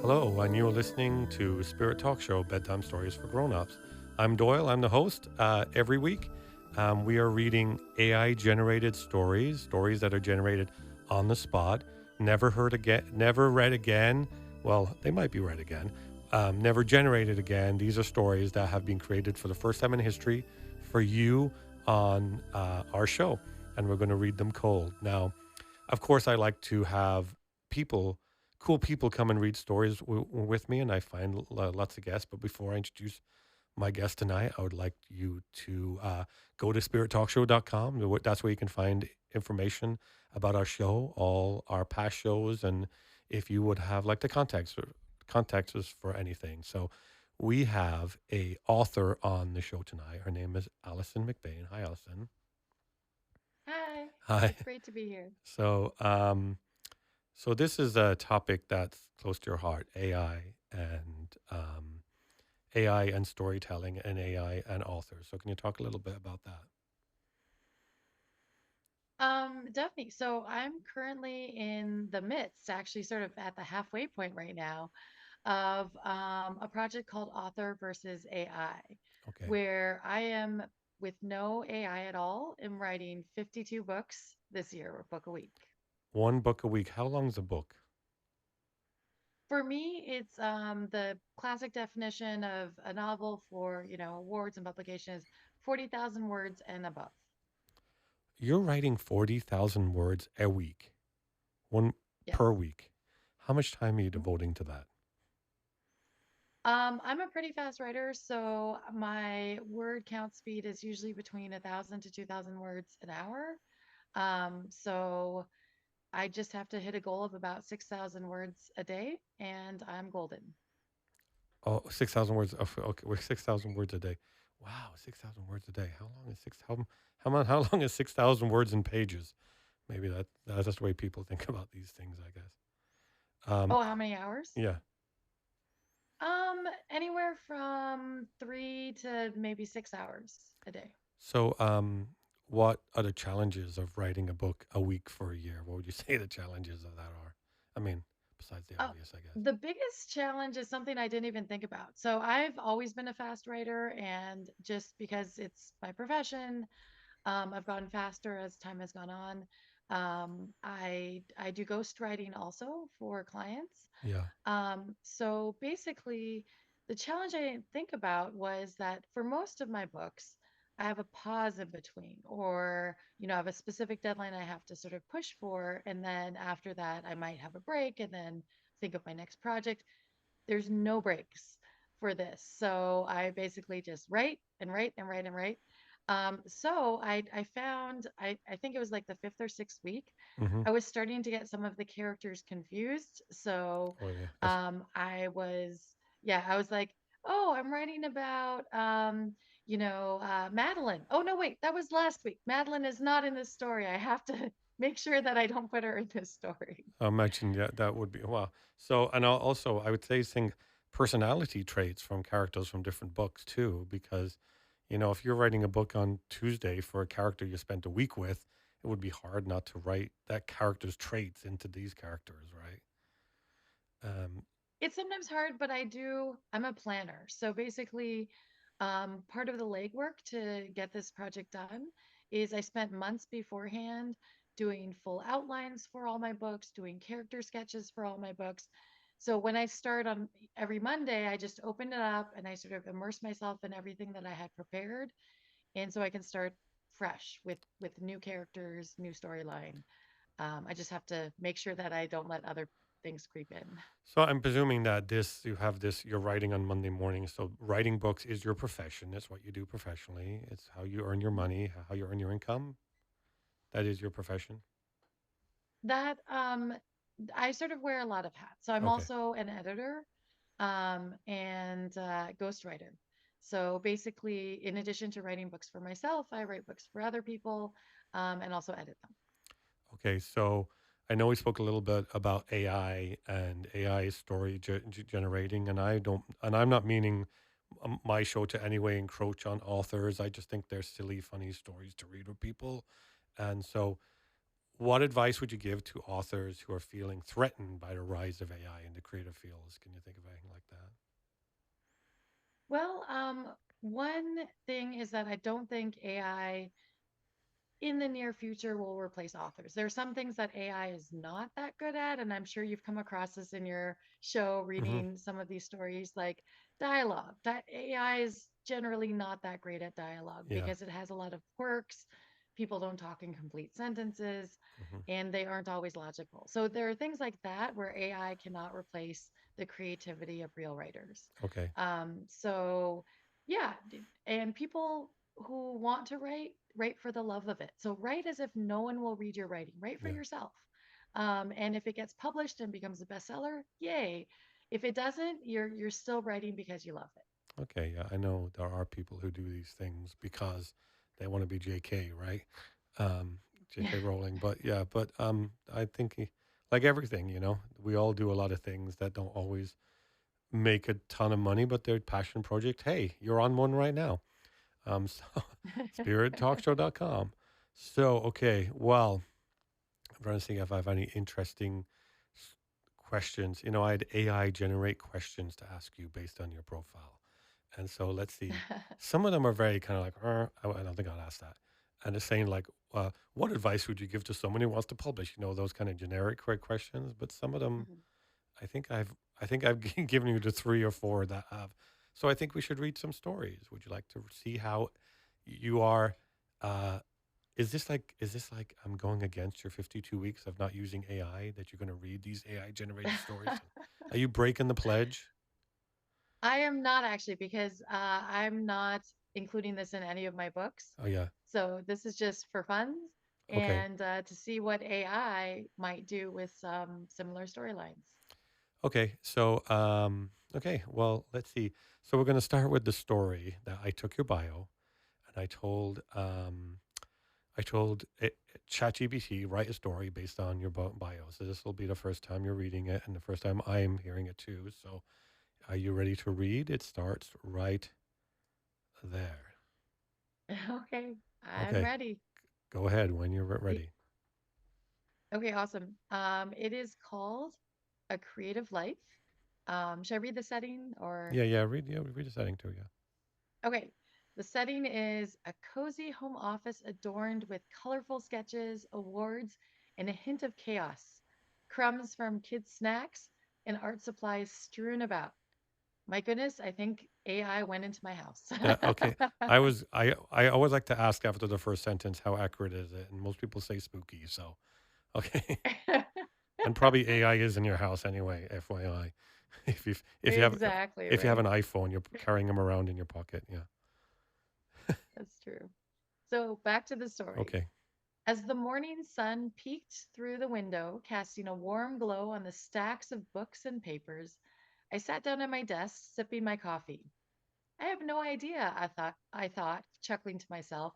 Hello, and you're listening to Spirit Talk Show Bedtime Stories for Grown-Ups. I'm Doyle, I'm the host. Every week, we are reading AI generated stories that are generated on the spot, never heard again, never read again. Well, they might be read again, never generated again. These are stories that have been created for the first time in history for you on our show, and we're going to read them cold. Now, of course, I like to have people, cool people, come and read stories with me, and I find lots of guests. But before I introduce my guest tonight, I would like you to go to spirittalkshow.com. That's where you can find information about our show, all our past shows, and if you would have like the contact us for anything. So we have a author on the show tonight. Her name is Alison McBain. Hi, Alison. Hi, Hi. it's great to be here. So, so this is a topic that's close to your heart, AI and storytelling and AI and authors. So can you talk a little bit about that? Definitely. So I'm currently in the midst, actually, sort of at the halfway point right now, of a project called Author versus AI, Okay. where I am with no AI at all. am writing 52 books this year, a book a week. One book a week. How long is a book? For me, it's the classic definition of a novel for, awards and publications, 40,000 words and above. You're writing 40,000 words a week, one per Yes. week. How much time are you devoting to that? I'm a pretty fast writer, so my word count speed is usually between 1,000 to 2,000 words an hour. So I just have to hit a goal of about 6,000 words a day, and I'm golden. Oh, 6,000 words. Okay, we're 6,000 words a day. Wow, 6,000 words a day. How long is how long is 6,000 words in pages? Maybe that's just the way people think about these things, I guess. Um, Oh, how many hours? yeah. Anywhere from 3 to maybe 6 hours a day. So, what are the challenges of writing a book a week for a year? What would you say the challenges of that are? I mean, besides the Oh, obvious, I guess. the biggest challenge is something I didn't even think about. So I've always been a fast writer, and just because it's my profession, I've gotten faster as time has gone on. I do ghost writing also for clients. Yeah. So basically, the challenge I didn't think about was that for most of my books, I have a pause in between, or I have a specific deadline I have to sort of push for, and then after that, I might have a break and then think of my next project. There's no breaks for this. So I basically just write and write and write and write. So I found I think it was like the fifth or sixth week, Mm-hmm. I was starting to get some of the characters confused. So Oh, yeah. That's I was yeah, I was like, oh, I'm writing about Madeline. Oh no, wait, that was last week. Madeline is not in this story. I have to make sure that I don't put her in this story. I imagine. Yeah, that would be wow. So, and also, I would say, think personality traits from characters from different books too, because if you're writing a book on Tuesday for a character you spent a week with, it would be hard not to write that character's traits into these characters, right? Um, It's sometimes hard, but I'm a planner. So basically, part of the legwork to get this project done is I spent months beforehand doing full outlines for all my books, doing character sketches for all my books. So when I start on every Monday, I just open it up and I sort of immerse myself in everything that I had prepared. And so I can start fresh with new characters, new storyline. I just have to make sure that I don't let other things creep in. So I'm presuming that you're writing on Monday morning. So writing books is your profession. It's what you do professionally. It's how you earn your money, how you earn your income. That is your profession. That I sort of wear a lot of hats. So I'm Okay. also an editor and ghostwriter. So basically, in addition to writing books for myself, I write books for other people and also edit them. Okay. So I know we spoke a little bit about AI and AI story generating, and I'm not meaning my show to any way encroach on authors. I just think they're silly, funny stories to read with people. And so What advice would you give to authors who are feeling threatened by the rise of AI in the creative fields? Can you think of anything like that? Well, one thing is that I don't think AI in the near future will replace authors. There are some things that AI is not that good at, and I'm sure you've come across this in your show Hmm. reading some of these stories like dialogue. That AI is generally not that great at dialogue Yeah. because it has a lot of quirks. People don't talk in complete sentences Hmm. and they aren't always logical. So there are things like that where AI cannot replace the creativity of real writers. Okay. So yeah, and people who want to write for the love of it. So write as if no one will read your writing. Write for Yeah. yourself. And if it gets published and becomes a bestseller, yay. If it doesn't, you're still writing because you love it. Okay. Yeah. I know there are people who do these things because they want to be JK, right? Um, JK Rowling. But yeah, but I think like everything, we all do a lot of things that don't always make a ton of money, but they're passion project. Hey, you're on one right now. So spirittalkshow.com. So, okay, well, I'm trying to think if I have any interesting s- questions. I had AI generate questions to ask you based on your profile. And so let's see. Some of them are very kind of like, I don't think I'll ask that. And it's saying like, what advice would you give to someone who wants to publish? Those kind of generic questions. But some of them, Mhm. I think I've given you the three or four that have. So I think we should read some stories. Would you like to see how you are? Uh, is this like I'm going against your 52 weeks of not using AI that you're going to read these AI generated stories? Are you breaking the pledge? I am not actually because I'm not including this in any of my books. Oh yeah. So this is just for fun Okay. and to see what AI might do with some similar storylines. Okay. So okay. Well, let's see. So we're going to start with the story that I took your bio and I told ChatGPT write a story based on your bio. So this will be the first time you're reading it and the first time I am hearing it too. So are you ready to read? It starts right there. Okay, I'm Okay, ready. go ahead when you're Y- ready. Okay, awesome. It is called A Creative Life. Should I read the setting or? Yeah, read the setting too. Yeah. Okay. The setting is a cozy home office adorned with colorful sketches, awards, and a hint of chaos. Crumbs from kids' snacks and art supplies strewn about. My goodness, I think AI went into my house. Yeah. Okay. I always like to ask after the first sentence how accurate is it, and most people say spooky. So okay, and probably AI is in your house anyway. FYI, if you have Exactly, if you have an right? iPhone, you're carrying them around in your pocket. Yeah. That's true. So back to the story. Okay. As the morning sun peeked through the window, casting a warm glow on the stacks of books and papers, I sat down at my desk, sipping my coffee. I have no idea, I thought, chuckling to myself.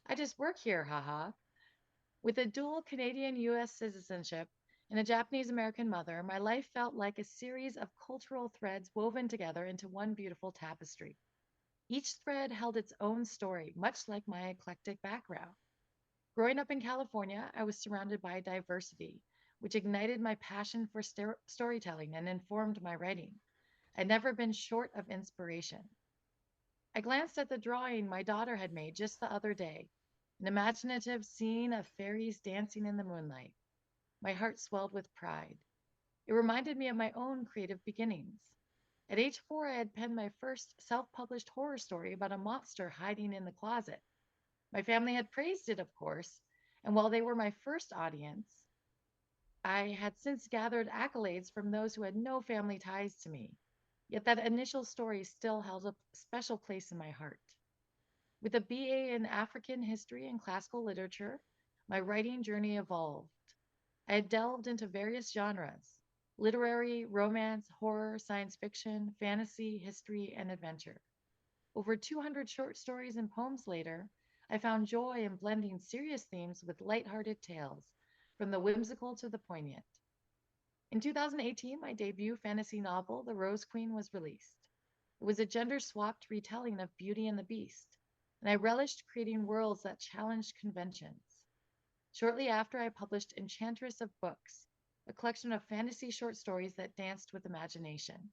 I just work here, haha. With a dual Canadian US citizenship and a Japanese American mother, my life felt like a series of cultural threads woven together into one beautiful tapestry. Each thread held its own story, much like my eclectic background. Growing up in California, I was surrounded by diversity, which ignited my passion for storytelling and informed my writing. I'd never been short of inspiration. I glanced at the drawing my daughter had made just the other day, an imaginative scene of fairies dancing in the moonlight. My heart swelled with pride. It reminded me of my own creative beginnings. At age 4, I had penned my first self published horror story about a monster hiding in the closet. My family had praised it, of course, and while they were my first audience, I had since gathered accolades from those who had no family ties to me. Yet that initial story still held a special place in my heart. With a BA in African history and classical literature, my writing journey evolved. I had delved into various genres: literary, romance, horror, science fiction, fantasy, history, and adventure. Over 200 short stories and poems later, I found joy in blending serious themes with lighthearted tales, from the whimsical to the poignant. In 2018, my debut fantasy novel, The Rose Queen, was released. It was a gender swapped retelling of Beauty and the Beast, and I relished creating worlds that challenged conventions. Shortly after, I published Enchantress of Books, a collection of fantasy short stories that danced with imagination.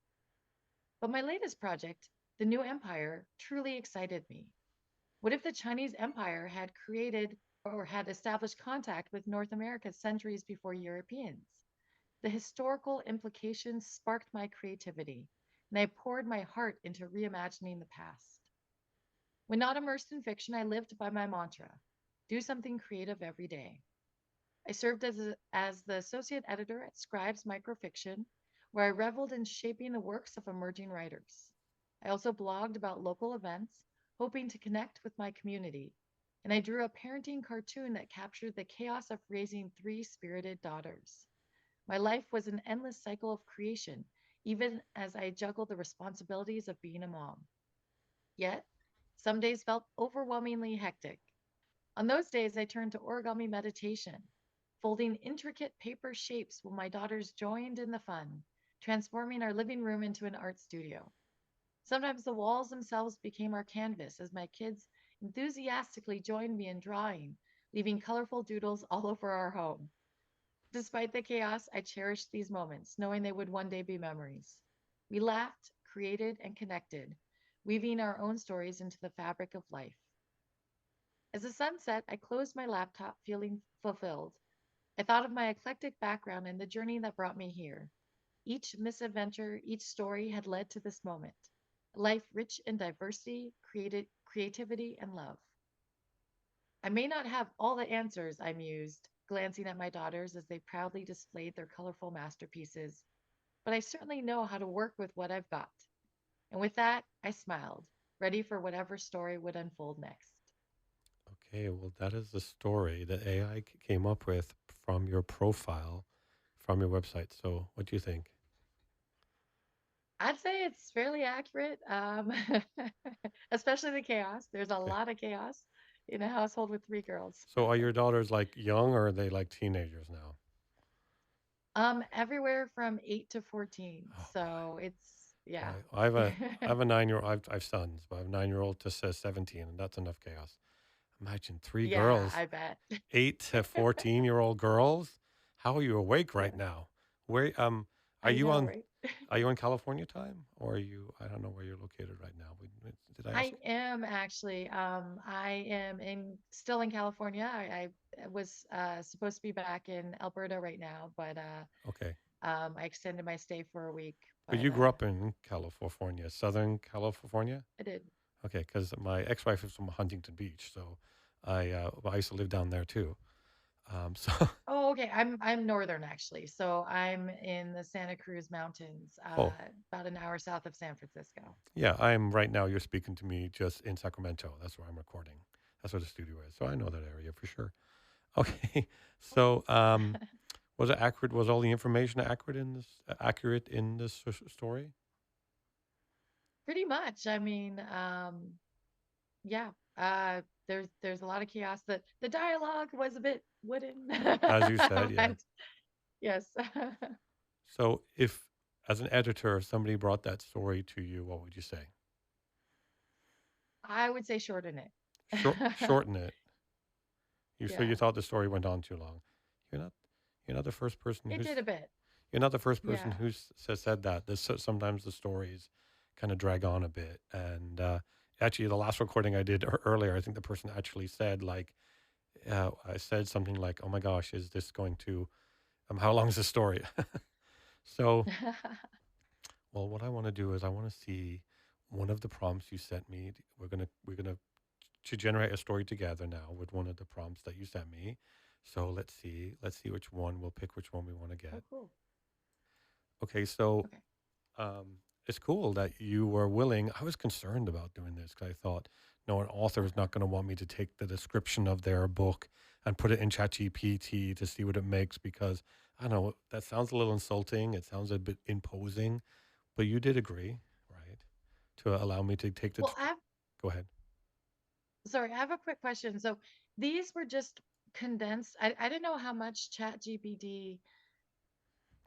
But my latest project, The New Empire, truly excited me. What if the Chinese Empire had created or had established contact with North America centuries before Europeans? The historical implications sparked my creativity, and I poured my heart into reimagining the past. When not immersed in fiction, I lived by my mantra: do something creative every day. I served as the associate editor at Scribes Microfiction, where I reveled in shaping the works of emerging writers. I also blogged about local events, hoping to connect with my community. And I drew a parenting cartoon that captured the chaos of raising three spirited daughters. My life was an endless cycle of creation, even as I juggled the responsibilities of being a mom. Yet, some days felt overwhelmingly hectic. On those days, I turned to origami meditation, folding intricate paper shapes while my daughters joined in the fun, transforming our living room into an art studio. Sometimes the walls themselves became our canvas as my kids enthusiastically joined me in drawing, leaving colorful doodles all over our home. Despite the chaos, I cherished these moments, knowing they would one day be memories. We laughed, created, and connected, weaving our own stories into the fabric of life. As the sun set, I closed my laptop, feeling fulfilled. I thought of my eclectic background and the journey that brought me here. Each misadventure, each story had led to this moment. A life rich in diversity, creativity, and love. I may not have all the answers, I mused, glancing at my daughters as they proudly displayed their colorful masterpieces, but I certainly know how to work with what I've got. And with that, I smiled, ready for whatever story would unfold next. Okay, well, that is the story that AI came up with from your profile, from your website. So, what do you think? I'd say it's fairly accurate, especially the chaos. There's a Okay. lot of chaos in a household with three girls. So, are your daughters like young or are they like teenagers now? Everywhere from 8 to 14. Oh So it's yeah. boy, I have a 9 year old. I have sons, but I have a 9 year old to says 17, and that's enough chaos. Imagine three Yeah, girls, I bet. 8 to 14-year-old girls. How are you awake right Yeah, now? Where are I you know, on? right? Are you in California time, or are you? I don't know where you're located right now. Did I ask? I am actually. I am in still in California. I was supposed to be back in Alberta right now, but Okay, I extended my stay for a week. but But you grew up in California, Southern California. I did. Okay, because my ex-wife is from Huntington Beach, so I used to live down there too. So Oh, okay. I'm northern actually. So I'm in the Santa Cruz Mountains, oh about an hour south of San Francisco. yeah, I'm right now. You're speaking to me just in Sacramento. That's where I'm recording. That's where the studio is. So I know that area for sure. Okay, so was it accurate? Was all the information accurate in this story? Pretty much. I mean, yeah. There's a lot of chaos. The dialogue was a bit wooden, As you said, yeah. but yes, So if, as an editor, if somebody brought that story to you, what would you say? I would say shorten it. Shorten it. You Yeah, thought the story went on too long. You're not you're not the first person it did a bit. you're not the first person Yeah. who's said that. Sometimes the stories kind of drag on a bit. And actually, the last recording I did earlier, I think the person actually said like, I said something like, "Oh my gosh, is this going to? How long is the story?" So, well, what I want to do is I want to see one of the prompts you sent me. We're gonna to generate a story together now with one of the prompts that you sent me. So let's see which one we'll pick, which one we want to Oh, get. cool. Okay, so Okay. it's cool that you were willing. I was concerned about doing this because I thought, no, an author is not going to want me to take the description of their book and put it in ChatGPT to see what it makes because I don't know, that sounds a little insulting. It sounds a bit imposing, but you did agree, right, to allow me to take Well, go ahead. sorry, I have a quick question. So these were just condensed. I didn't know how much ChatGPT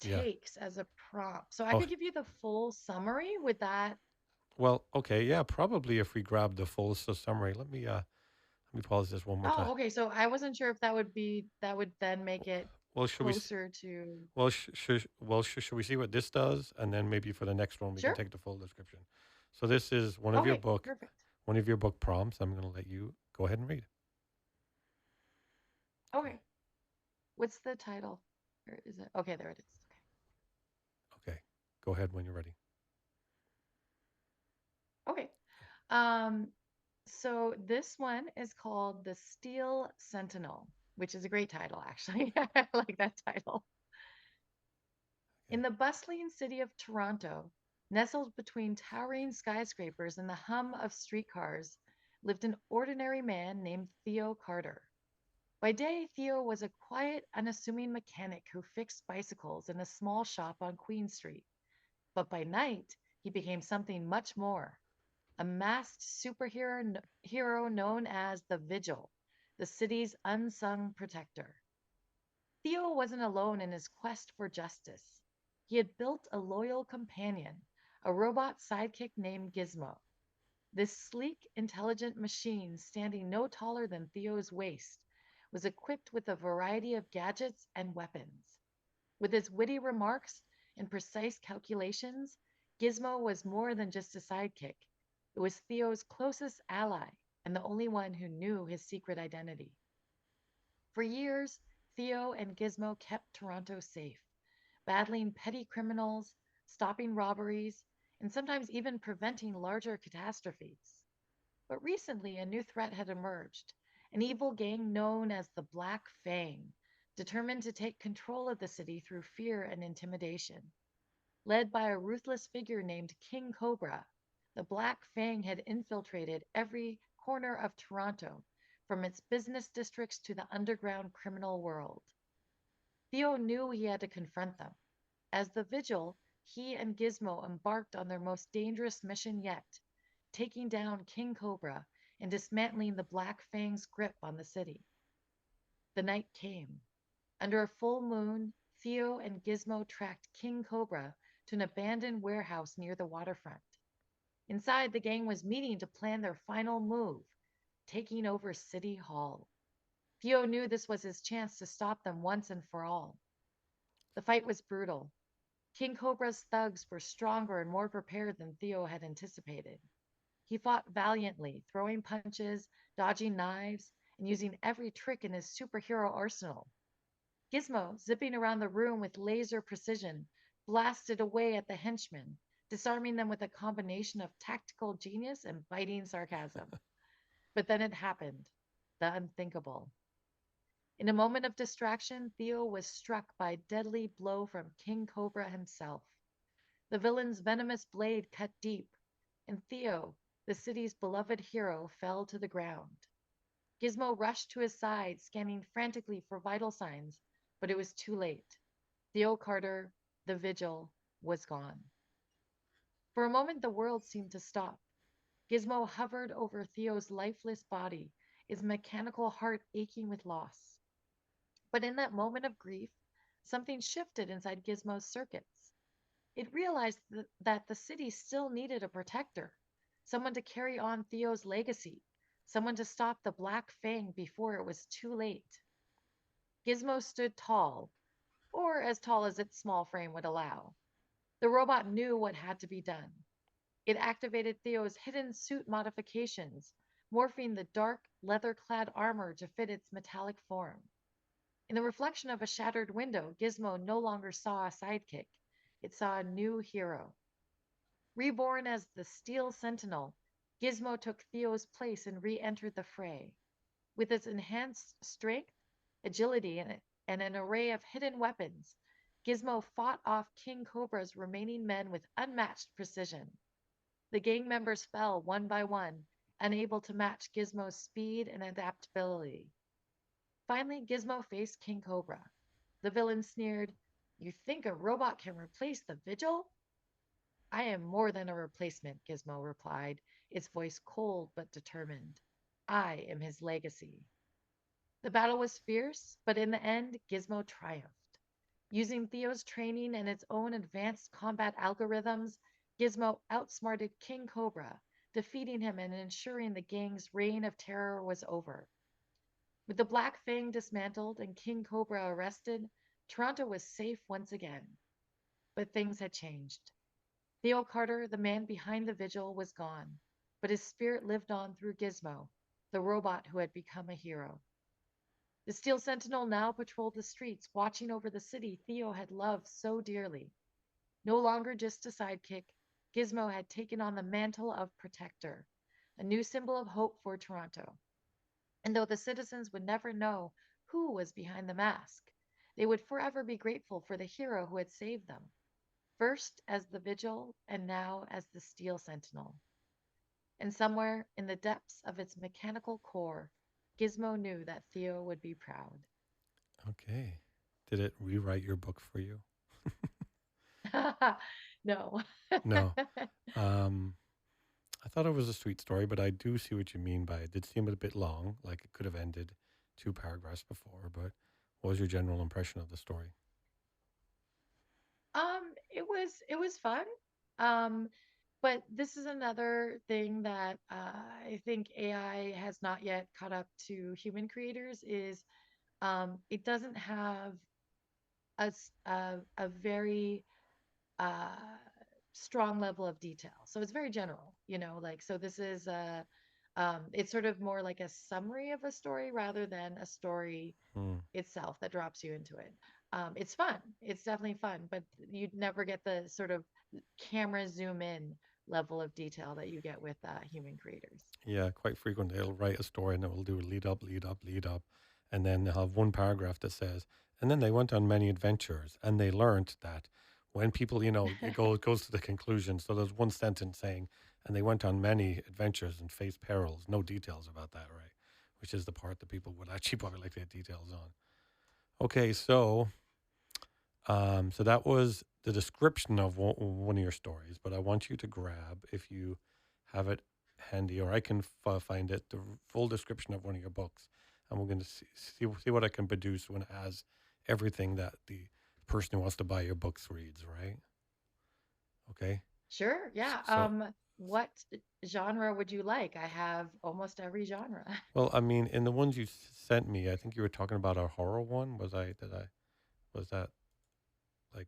Yeah. takes as a prompt. So I Oh, could give you the full summary with that. well, okay, yeah, probably if we grab the full summary. Let Let me pause this one more time. Oh, okay. So I wasn't sure if that would then make it Well, should we? closer to. Well, should we see what this does, and then maybe for the next one we can Sure. take the full description. So this is Okay, perfect. one of your book prompts. I'm going to let you go ahead and read. Okay. Okay. What's the title? Or is it? Okay, there it is. Okay. Go ahead when you're ready. Okay. Okay. So this one is called The Steel Sentinel, which is a great title, actually. I like that title. In Okay. the bustling city of Toronto, nestled between towering skyscrapers and the hum of streetcars, lived an ordinary man named Theo Carter. By day, Theo was a quiet, unassuming mechanic who fixed bicycles in a small shop on Queen Street. But by night, he became something much more, a masked superhero hero known as the Vigil, the city's unsung protector. Theo wasn't alone in his quest for justice. He had built a loyal companion, a robot sidekick named Gizmo. This sleek, intelligent machine, standing no taller than Theo's waist, was equipped with a variety of gadgets and weapons. With his witty remarks and precise calculations, Gizmo was more than just a sidekick. It was Theo's closest ally and the only one who knew his secret identity. For years, Theo and Gizmo kept Toronto safe, battling petty criminals, stopping robberies, and sometimes even preventing larger catastrophes. But recently, a new threat had emerged, an evil gang known as the Black Fang, determined to take control of the city through fear and intimidation. Led by a ruthless figure named King Cobra, the Black Fang had infiltrated every corner of Toronto, from its business districts to the underground criminal world. Theo knew he had to confront them. As the Vigil, he and Gizmo embarked on their most dangerous mission yet, taking down King Cobra and dismantling the Black Fang's grip on the city. The night came. Under a full moon, Theo and Gizmo tracked King Cobra to an abandoned warehouse near the waterfront. Inside, the gang was meeting to plan their final move, taking over City Hall. Theo knew this was his chance to stop them once and for all. The fight was brutal. King Cobra's thugs were stronger and more prepared than Theo had anticipated. He fought valiantly, throwing punches, dodging knives, and using every trick in his superhero arsenal. Gizmo, zipping around the room with laser precision, blasted away at the henchmen, disarming them with a combination of tactical genius and biting sarcasm. But then it happened, the unthinkable. In a moment of distraction, Theo was struck by a deadly blow from King Cobra himself. The villain's venomous blade cut deep, and Theo, the city's beloved hero, fell to the ground. Gizmo rushed to his side, scanning frantically for vital signs, but it was too late. Theo Carter, the Vigil, was gone. For a moment, the world seemed to stop. Gizmo hovered over Theo's lifeless body, his mechanical heart aching with loss. But in that moment of grief, something shifted inside Gizmo's circuits. It realized that the city still needed a protector, someone to carry on Theo's legacy, someone to stop the Black Fang before it was too late. Gizmo stood tall, or as tall as its small frame would allow. The robot knew what had to be done. It activated Theo's hidden suit modifications, morphing the dark, leather clad armor to fit its metallic form. In the reflection of a shattered window, Gizmo no longer saw a sidekick. It saw a new hero. Reborn as the Steel Sentinel, Gizmo took Theo's place and re entered the fray. With its enhanced strength, agility, and an array of hidden weapons, Gizmo fought off King Cobra's remaining men with unmatched precision. The gang members fell one by one, unable to match Gizmo's speed and adaptability. Finally, Gizmo faced King Cobra. The villain sneered, "You think a robot can replace the Vigil?" "I am more than a replacement," Gizmo replied, its voice cold but determined. "I am his legacy." The battle was fierce, but in the end, Gizmo triumphed. Using Theo's training and its own advanced combat algorithms, Gizmo outsmarted King Cobra, defeating him and ensuring the gang's reign of terror was over. With the Black Fang dismantled and King Cobra arrested, Toronto was safe once again. But things had changed. Theo Carter, the man behind the vigil, was gone, but his spirit lived on through Gizmo, the robot who had become a hero. The Steel Sentinel now patrolled the streets, watching over the city Theo had loved so dearly. No longer just a sidekick, Gizmo had taken on the mantle of protector, a new symbol of hope for Toronto. And though the citizens would never know who was behind the mask, they would forever be grateful for the hero who had saved them, first as the Vigil and now as the Steel Sentinel. And somewhere in the depths of its mechanical core, Gizmo knew that Theo would be proud. Okay. Did it rewrite your book for you? No. No. Um, I thought it was a sweet story, but I do see what you mean by it. It did seem a bit long, like it could have ended two paragraphs before, but what was your general impression of the story? It was fun. Um, but this is another thing that I think AI has not yet caught up to human creators is it doesn't have a very uh, strong level of detail. So it's very general, like, so this is it's sort of more like a summary of a story rather than a story Hmm. itself that drops you into it. It's fun. It's definitely fun, but you'd never get the sort of camera zoom in level of detail that you get with human creators. Yeah, quite frequently it'll write a story and it will do lead up, lead up, lead up. And then they'll have one paragraph that says, and then they went on many adventures and they learned that when people, it goes to the conclusion. So there's one sentence saying, and they went on many adventures and faced perils. No details about that, right? Which is the part that people would actually probably like to get details on. Okay, so that was the description of one of your stories, but I want you to grab, if you have it handy, or I can find it, the full description of one of your books, and we're going to see what I can produce when it has everything that the person who wants to buy your books reads, right? Okay. Sure, So, yeah. so What genre would you like? I have almost every genre. well, I mean, in the ones you sent me, I think you were talking about a horror one. Was that like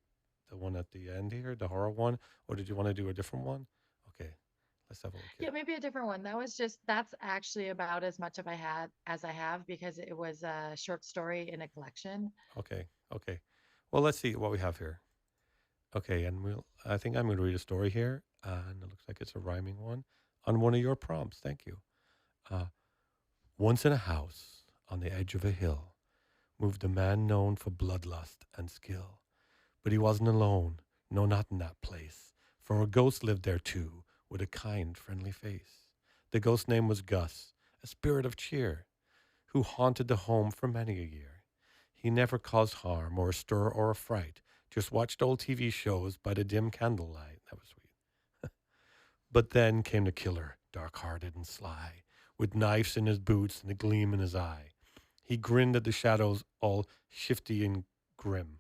the one at the end here, the horror one, or did you want to do a different one? Okay, let's have a look Yeah, here. maybe a different one. That's actually about as much of I had as I have because it was a short story in a collection. Okay, okay. Well, let's see what we have here. Okay, and I think I'm going to read a story here, and it looks like it's a rhyming one on one of your prompts. Thank you. Uh, Once in a house on the edge of a hill moved a man known for bloodlust and skill. But he wasn't alone, no, not in that place, for a ghost lived there too, with a kind, friendly face. The ghost's name was Gus, a spirit of cheer, who haunted the home for many a year. He never caused harm or a stir or a fright, just watched old TV shows by the dim candlelight. That was sweet. But then came the killer, dark-hearted and sly, with knives in his boots and a gleam in his eye. He grinned at the shadows, all shifty and grim.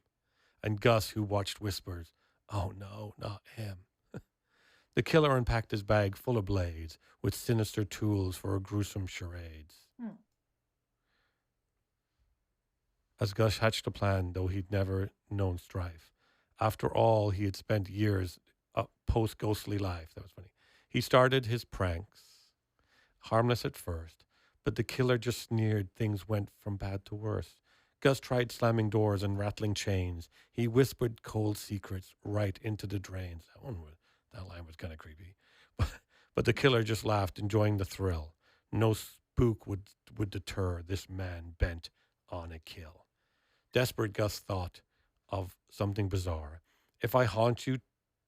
And Gus, who watched, whispers, "Oh no, not him." The killer unpacked his bag full of blades, with sinister tools for gruesome charades. Hmm. As Gus hatched a plan, though he'd never known strife. After all, he had spent years post ghostly life. That was funny. He started his pranks, harmless at first, but the killer just sneered things went from bad to worse. Gus tried slamming doors and rattling chains. He whispered cold secrets right into the drains. That line was kind of creepy. But the killer just laughed, enjoying the thrill. No spook would deter this man bent on a kill. Desperate, Gus thought of something bizarre. If I haunt you,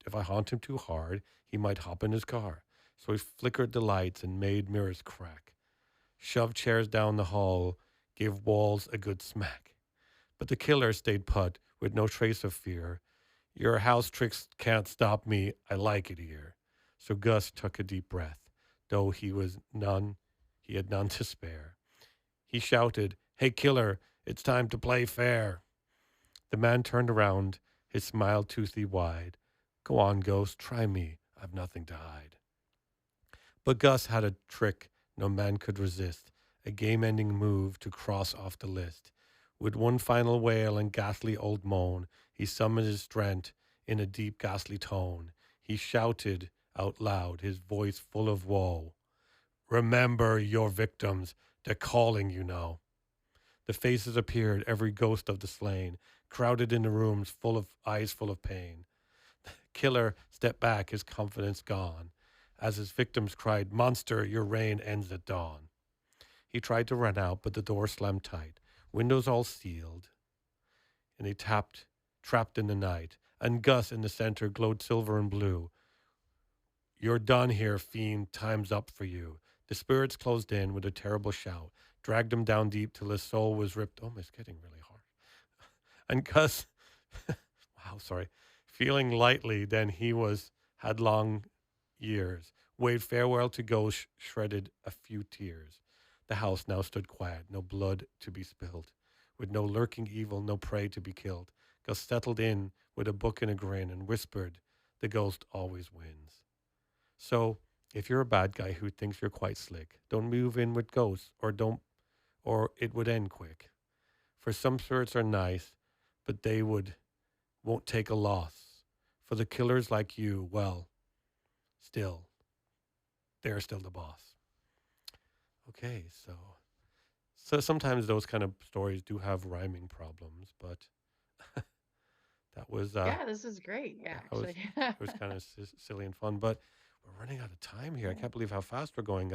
if I haunt him too hard, he might hop in his car. So he flickered the lights and made mirrors crack, shoved chairs down the hall, gave walls a good smack. But the killer stayed put with no trace of fear. Your house tricks can't stop me. I like it here. So Gus took a deep breath, though he had none to spare. He shouted, "Hey, killer, it's time to play fair." The man turned around, his smile toothy wide. "Go on, ghost, try me. I've nothing to hide." But Gus had a trick no man could resist, a game ending move to cross off the list. With one final wail and ghastly old moan, he summoned his strength in a deep, ghastly tone. He shouted out loud, his voice full of woe. Remember your victims, they're calling you now. The faces appeared, every ghost of the slain, crowded in the rooms, full of eyes full of pain. Killer stepped back, his confidence gone, as his victims cried, Monster, your reign ends at dawn. He tried to run out, but the door slammed tight, windows all sealed, and he tapped, trapped in the night. And Gus in the center glowed silver and blue. You're done here, fiend, time's up for you. The spirits closed in with a terrible shout, dragged him down deep till his soul was ripped. Oh, it's getting really hard. And Gus, wow, sorry, feeling lightly, then he was had long years, waved farewell to ghosts, shredded a few tears. The house now stood quiet, no blood to be spilled, with no lurking evil, no prey to be killed. Gus settled in with a book and a grin and whispered, the ghost always wins. So, if you're a bad guy who thinks you're quite slick, don't move in with ghosts or it would end quick. For some spirits are nice, but they won't take a loss. For the killers like you, well, still, they're still the boss. Okay, so sometimes those kind of stories do have rhyming problems, but that was Yeah, this is great. Yeah, that was actually. it was kind of silly and fun. But we're running out of time here. I Yeah. can't believe how fast we're going.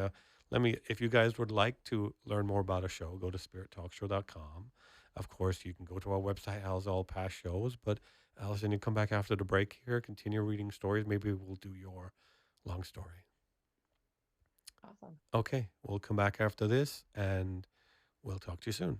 Let me, if you guys would like to learn more about a show, go to spirittalkshow.com. Of course, you can go to our website, how's all past shows. But Allison, you come back after the break here, continue reading stories. Maybe we'll do your long story. Awesome. Okay, we'll come back after this and we'll talk to you soon.